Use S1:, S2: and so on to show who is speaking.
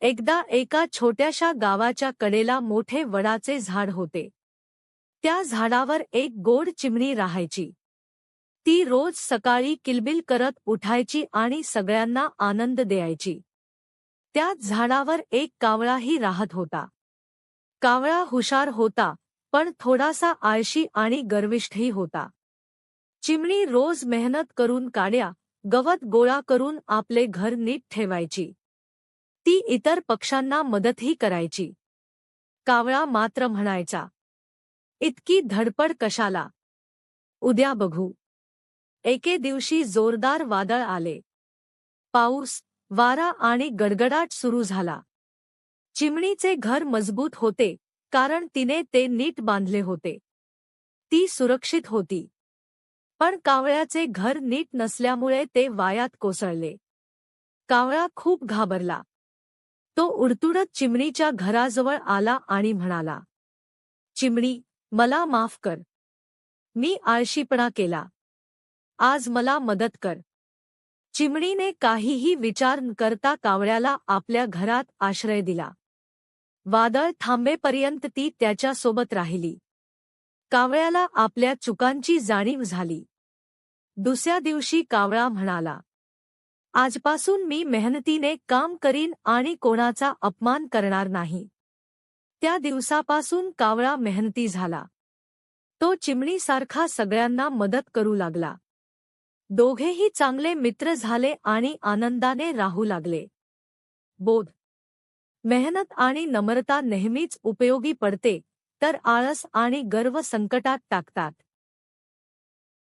S1: एकदा एका छोट्याशा गावाच्या कडेला मोठे वडाचे झाड होते. त्या झाडावर एक गोड चिमणी राहायची. ती रोज सकाळी किलबिल करत उठायची आणि सगळ्यांना आनंद द्यायची. त्याच झाडावर एक कावळाही राहत होता. कावळा हुशार होता, पण थोडासा आळशी आणि गर्विष्ठही होता. चिमणी रोज मेहनत करून काड्या, गवत गोळा करून आपले घर नीट ठेवायची. ती इतर पक्ष्यांना मदतही करायची. कावळा मात्र म्हणायचा, इतकी धडपड कशाला? उद्या बघू. एके दिवशी जोरदार वादळ आले. पाऊस, वारा आणि गडगडाट सुरू झाला. चिमणीचे घर मजबूत होते, कारण तिने ते नीट बांधले होते. ती सुरक्षित होती. पण कावळ्याचे घर नीट नसल्यामुळे ते वायात कोसळले. कावळा खूप घाबरला. तो उडतुडत चिमणीच्या घराजवळ आला आणि म्हणाला, चिमणी, मला माफ कर. मी आळशीपणा केला. आज मला मदत कर. चिमणीने काहीही विचार न करता कावळ्याला आपल्या घरात आश्रय दिला. वादळ थांबेपर्यंत ती त्याच्या सोबत राहिली. कावळ्याला आपल्या चुकांची जाणीव झाली. दुसऱ्या दिवशी कावळा म्हणाला, आजपासून मी मेहनतीने काम करीन आणि कोणाचा अपमान करणार नाही. त्या दिवसापासून कावळा मेहनती झाला. तो चिमणीसारखा सगळ्यांना मदत करू लागला. दोघेही चांगले मित्र झाले आणि आनंदाने राहू लागले. बोध: मेहनत आणि नम्रता नेहमीच उपयोगी पडते, तर आळस आणि गर्व संकटात टाकतात.